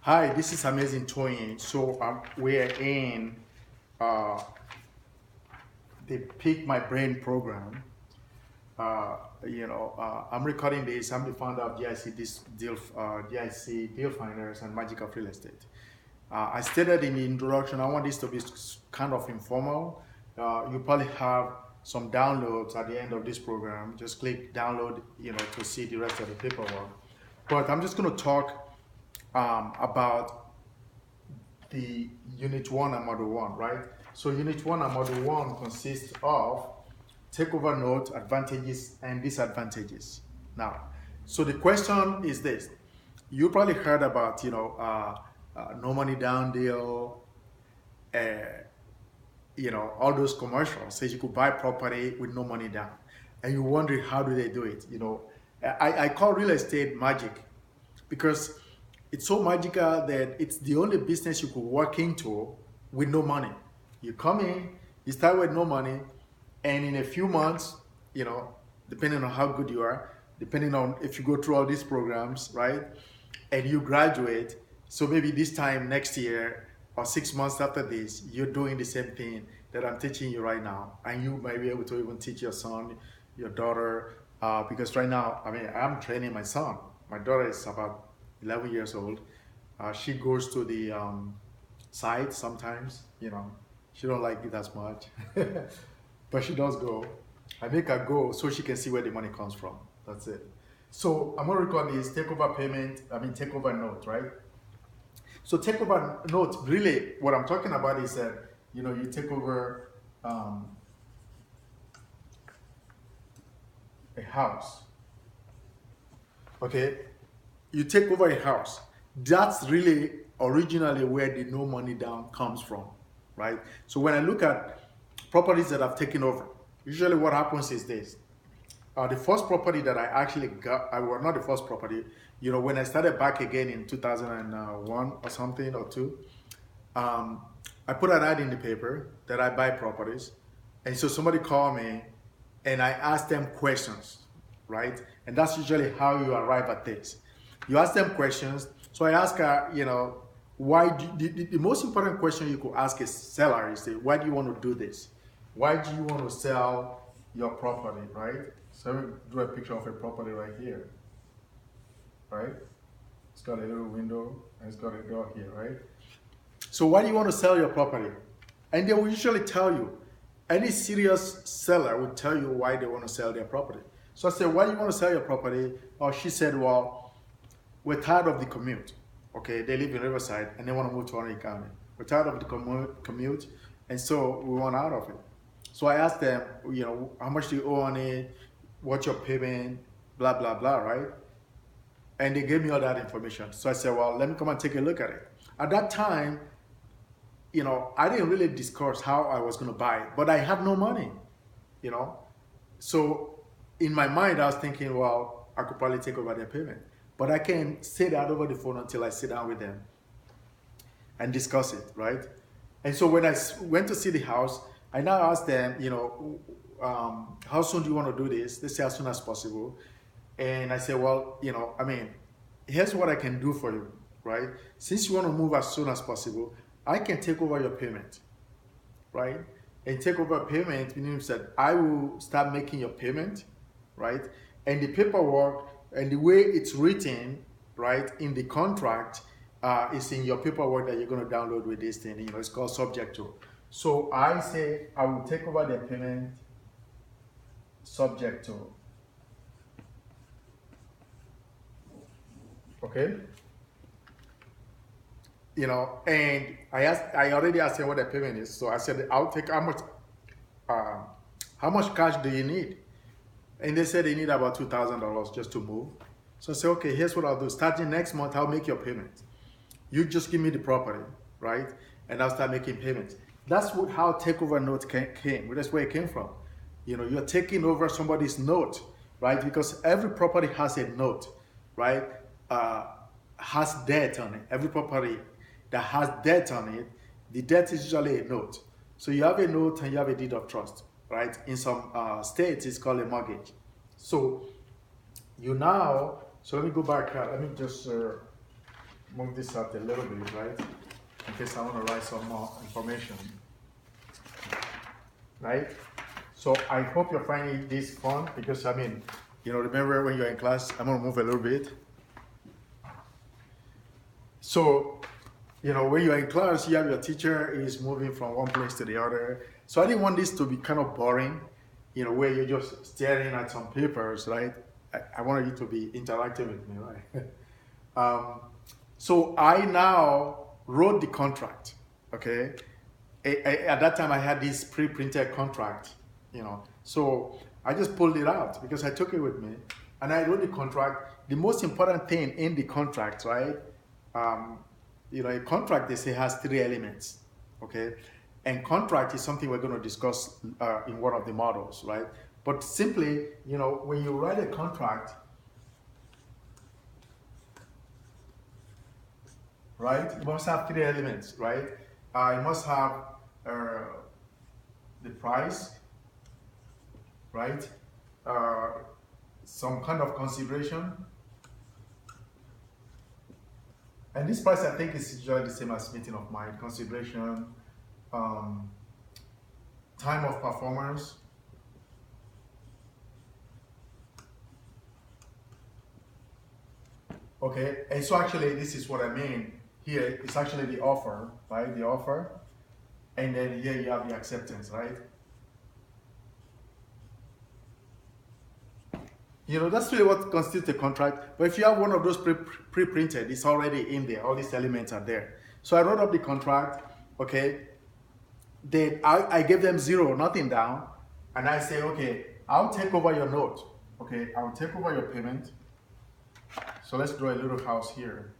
Hi, this is Amazing Toying. So we're in uh, the Pick My Brain program. I'm recording this. I'm the founder of GIC Deal Finders and Magic of Real Estate. I stated in the introduction, I want this to be kind of informal. You probably have some downloads at the end of this program. Just click download, to see the rest of the paperwork. But I'm just going to talk about the unit one and model one, right? So unit one and model one consists of takeover note advantages and disadvantages. Now, so the question is this: you probably heard about no money down deal, uh, all those commercials says you could buy property with no money down, and you wonder how do they do it? I call real estate magic because it's so magical that it's the only business you could walk into with no money. You come in, you start with no money, and in a few months, depending on how good you are, depending on if you go through all these programs, right, and you graduate, so maybe this time next year or 6 months after this, you're doing the same thing that I'm teaching you right now, and you might be able to even teach your son, your daughter, because right now, I'm training my son. My daughter is about 11 years old. She goes to the site sometimes. She don't like it as much, but she does go. I make her go so she can see where the money comes from. That's it. So I'm gonna record this takeover payment. Takeover note, right? So takeover note, really, what I'm talking about is that you take over a house. Okay, you take over a house. That's really originally where the no money down comes from, right? So when I look at properties that I've taken over, usually what happens is this. The first property that I actually got, well, not the first property, when I started back again in 2001 or something or two, I put an ad in the paper that I buy properties. And so somebody called me and I asked them questions, right? And that's usually how you arrive at this. You ask them questions. So I ask her, why the most important question you could ask a seller is, why do you want to do this? Why do you want to sell your property, right? So let me do a picture of a property right here, right? It's got a little window and it's got a door here, right? So why do you want to sell your property? And they will usually tell you, any serious seller will tell you why they want to sell their property. So I said, why do you want to sell your property? Or she said, well, we're tired of the commute. Okay, they live in Riverside and they want to move to Orange County. We're tired of the commute, and so we want out of it. So I asked them, how much do you owe on it? What's your payment? Blah, blah, blah, right? And they gave me all that information. So I said, well, let me come and take a look at it. At that time, I didn't really discuss how I was going to buy it, but I had no money, you know. So in my mind, I was thinking, well, I could probably take over their payment, but I can say that over the phone until I sit down with them and discuss it, right? And so when I went to see the house, I now asked them, how soon do you want to do this? They say as soon as possible. And I said, well, here's what I can do for you, right? Since you want to move as soon as possible, I can take over your payment, right? And take over payment means that I will start making your payment, right? And the paperwork and the way it's written, right, in the contract is in your paperwork that you're going to download with this thing. It's called subject to. So I say I will take over the payment subject to. Okay? And I already asked him what the payment is. So I said, I'll take how much cash do you need? And they said they need about $2,000 just to move. So I said, okay, here's what I'll do. Starting next month, I'll make your payment. You just give me the property, right? And I'll start making payments. That's how takeover note came. That's where it came from. You're taking over somebody's note, right? Because every property has a note, right? Has debt on it. Every property that has debt on it, the debt is usually a note. So you have a note and you have a deed of trust, right? In some states, it's called a mortgage. So so let me go back. Let me just move this up a little bit, right? In case I want to write some more information, right? So I hope you're finding this fun because, I mean, you know, remember when you're in class, I'm going to move a little bit. So, you know, when you're in class, you have your teacher is moving from one place to the other. So I didn't want this to be kind of boring, you know, where you're just staring at some papers, right? I wanted you to be interactive with me, right? So I now wrote the contract, okay? At that time, I had this pre-printed contract, you know. So I just pulled it out because I took it with me, and I wrote the contract. The most important thing in the contract, right? You know, a contract, they say, has 3 elements, okay? And contract is something we're going to discuss in one of the models, right? But simply, you know, when you write a contract, right, it must have 3 elements, right? It must have the price, right? Some kind of consideration. And this price, I think, is usually the same as meeting of mind. Consideration, time of performance, okay? And so actually, this is what I mean here. It's actually the offer, right? The offer. And then here you have the acceptance, right? You know, that's really what constitutes a contract. But if you have one of those pre-printed, it's already in there. All these elements are there. So I wrote up the contract, okay? Then I gave them 0, nothing down. And I say, okay, I'll take over your note. Okay, I'll take over your payment. So let's draw a little house here.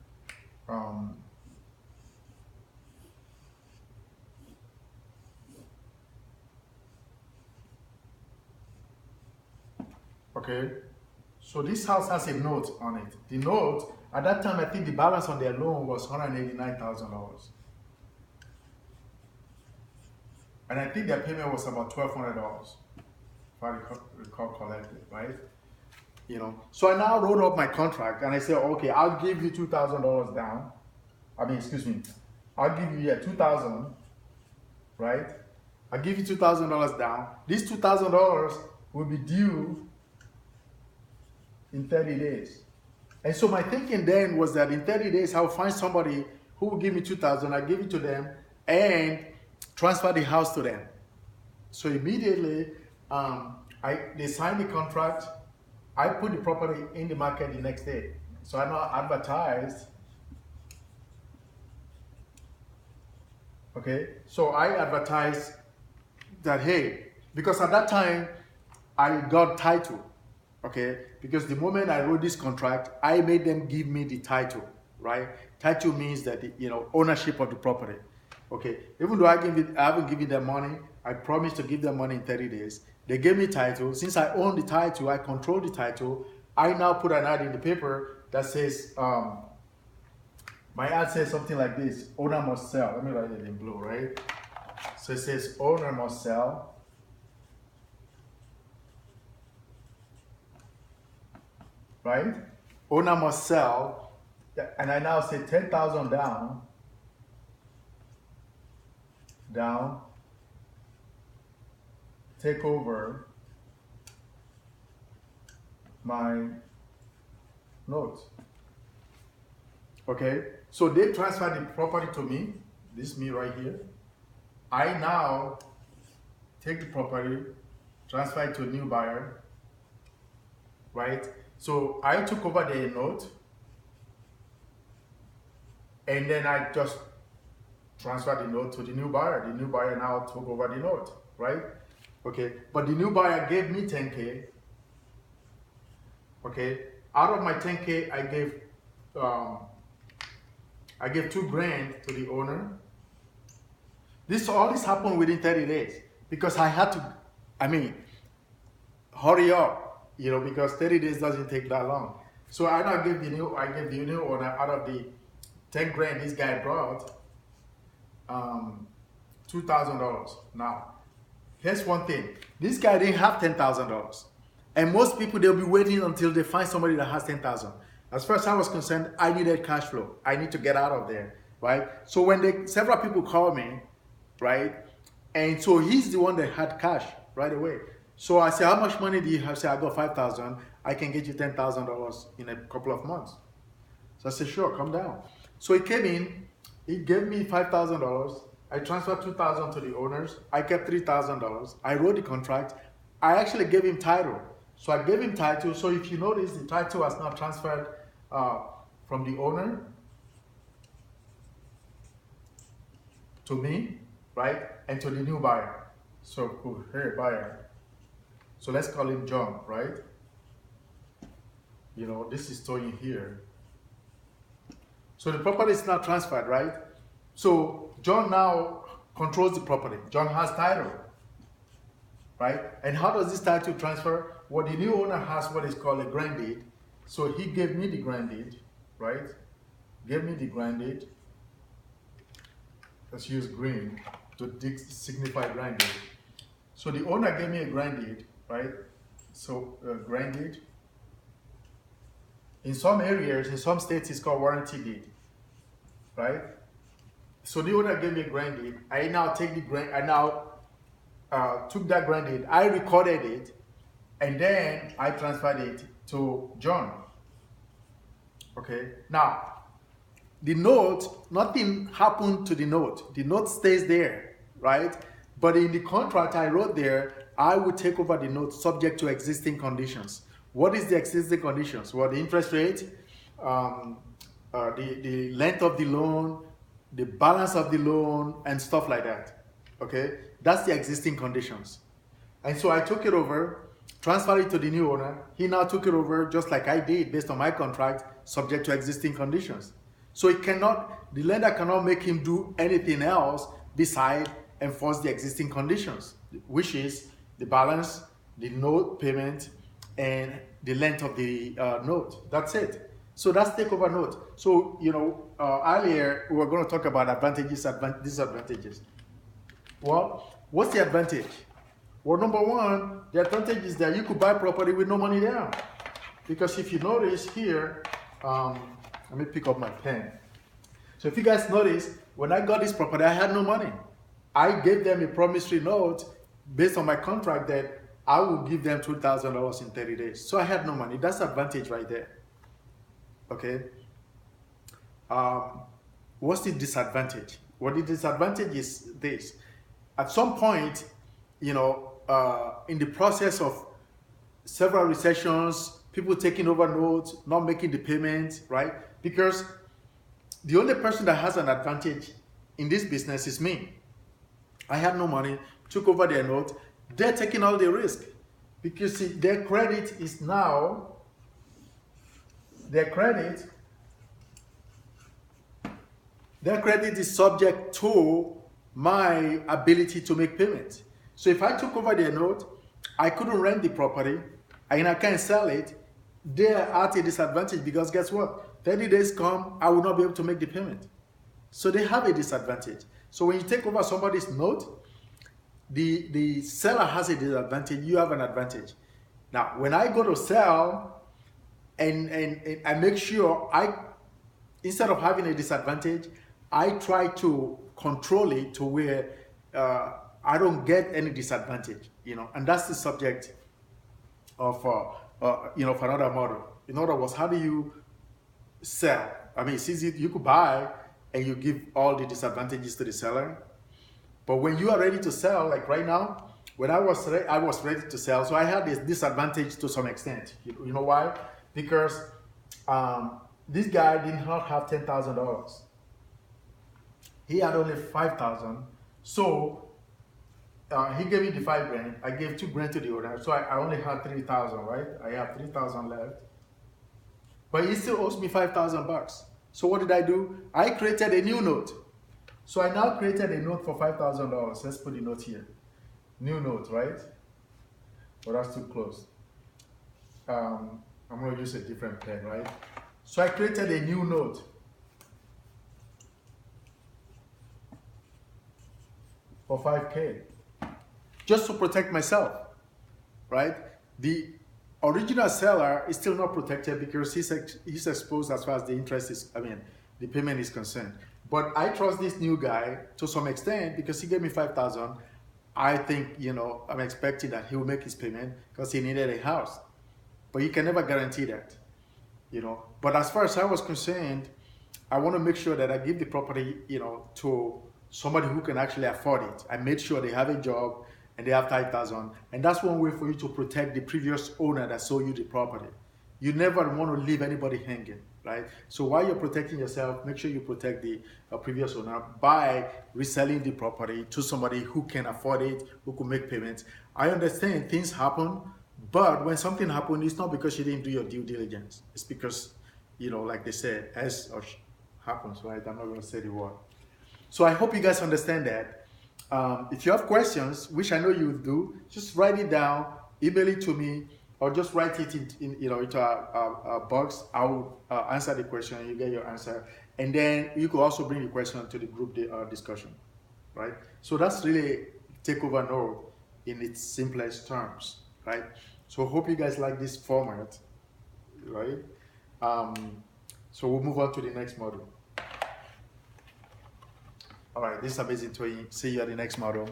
Okay, so this house has a note on it. The note, at that time, I think the balance on their loan was $189,000. And I think their payment was about $1,200, if I recall correctly, right? You know, so I now wrote up my contract and I said, okay, I'll give you $2,000 down. I mean, excuse me, I'll give you $2,000, right? I'll give you $2,000 down. This $2,000 will be due in 30 days. And so my thinking then was that in 30 days, I'll find somebody who will give me $2,000, I'll give it to them and transfer the house to them. So immediately, they signed the contract. I put the property in the market the next day. So I now advertised. Okay, so I advertised that, hey, because at that time, I got title. Okay, because the moment I wrote this contract, I made them give me the title, right? Title means that, you know, ownership of the property. Okay, even though I haven't given them money, I promised to give them money in 30 days. They gave me title. Since I own the title, I control the title. I now put an ad in the paper that says, my ad says something like this: owner must sell. Let me write it in blue, right? So it says owner must sell. Right? Owner must sell. And I now say 10,000 down. Down. Take over my note. Okay? So they transfer the property to me. This is me right here. I now take the property, transfer it to a new buyer. Right? So I took over the note, and then I just transferred the note to the new buyer. The new buyer now took over the note, right? Okay, but the new buyer gave me 10K. Okay, out of my 10K, I gave $2,000 to the owner. All this happened within 30 days because I had to, hurry up. You know, because 30 days doesn't take that long. So I now gave the new owner, out of the $10,000 this guy brought, $2,000. Now, here's one thing: this guy didn't have $10,000, and most people, they'll be waiting until they find somebody that has $10,000. As far as I was concerned, I needed cash flow. I need to get out of there, right? So when several people call me, right, and so he's the one that had cash right away. So I said, how much money do you have? Say, I got 5,000. I can get you $10,000 in a couple of months. So I said, sure, come down. So he came in, he gave me $5,000. I transferred 2,000 to the owners. I kept $3,000. I wrote the contract. I actually gave him title. So I gave him title. So if you notice, the title was now transferred from the owner to me, right? And to the new buyer. So cool, hey, buyer. So let's call him John, right? You know, this is Tony here. So the property is now transferred, right? So John now controls the property. John has title, right? And how does this title transfer? Well, the new owner has what is called a grant deed. So he gave me the grant deed, right? Gave me the grant deed. Let's use green to signify grant deed. So the owner gave me a grant deed, right? So grant deed. In some areas, in some states, it's called warranty deed, right? So the owner gave me a grant deed. I now take the grant. I now took that grant deed. I recorded it, and then I transferred it to John. Okay. Now, the note, nothing happened to the note. The note stays there, right? But in the contract I wrote there, I would take over the note subject to existing conditions. What is the existing conditions? Well, the interest rate, the length of the loan, the balance of the loan, and stuff like that. Okay, that's the existing conditions. And so I took it over, transferred it to the new owner. He now took it over just like I did based on my contract, subject to existing conditions. So it cannot, the lender cannot make him do anything else besides enforce the existing conditions, which is the balance, the note payment, and the length of the note. That's it. So that's takeover note. So, you know, earlier we were going to talk about advantages, disadvantages. Well, what's the advantage? Well, number one, the advantage is that you could buy property with no money down. Because if you notice here, let me pick up my pen. So if you guys notice, when I got this property, I had no money. I gave them a promissory note based on my contract that I will give them $2,000 in 30 days. So I had no money. That's advantage right there. Okay. What's the disadvantage? Well, the disadvantage is this. At some point, you know, in the process of several recessions, people taking over notes, not making the payments, right? Because the only person that has an advantage in this business is me. I had no money, took over their note. They're taking all the risk because see, their credit is subject to my ability to make payments. So if I took over their note, I couldn't rent the property and I can't sell it. They're at a disadvantage because guess what? 30 days come, I will not be able to make the payment. So they have a disadvantage. So when you take over somebody's note, the seller has a disadvantage, you have an advantage. Now, when I go to sell and I make sure instead of having a disadvantage, I try to control it to where I don't get any disadvantage, you know, and that's the subject of, you know, for another model. In other words, how do you sell? I mean, it's easy, you could buy and you give all the disadvantages to the seller. But when you are ready to sell, like right now, when I was ready to sell, so I had this disadvantage to some extent. You know why? Because this guy did not have $10,000. He had only 5,000. So he gave me the 5 grand. I gave 2 grand to the owner. So I only had 3,000, right? I have 3,000 left. But he still owes me $5,000. So what did I do? I created a new note. So I now created a note for $5,000. Let's put the note here. New note, right? Well, that's too close. I'm going to use a different pen, right? So I created a new note. For $5K. Just to protect myself, right? original seller is still not protected because he's exposed as far as the interest is, I mean, the payment is concerned. But I trust this new guy to some extent because he gave me 5,000. I think, you know, I'm expecting that he will make his payment because he needed a house. But you can never guarantee that, you know. But as far as I was concerned, I want to make sure that I give the property, you know, to somebody who can actually afford it. I made sure they have a job and they have 5,000. And that's one way for you to protect the previous owner that sold you the property. You never want to leave anybody hanging, right? So while you're protecting yourself, make sure you protect the previous owner by reselling the property to somebody who can afford it, who can make payments. I understand things happen, but when something happens, it's not because you didn't do your due diligence. It's because, you know, like they said, as or happens, right? I'm not going to say the word. So I hope you guys understand that. If you have questions, which I know you do, just write it down, email it to me, or just write it in you know, into a box. I will answer the question, and you get your answer. And then you could also bring the question to the group discussion, right? So that's really Takeover Node in its simplest terms, right? So hope you guys like this format, right? So we'll move on to the next module. All right, this is Amazing Toyin. See you at the next model.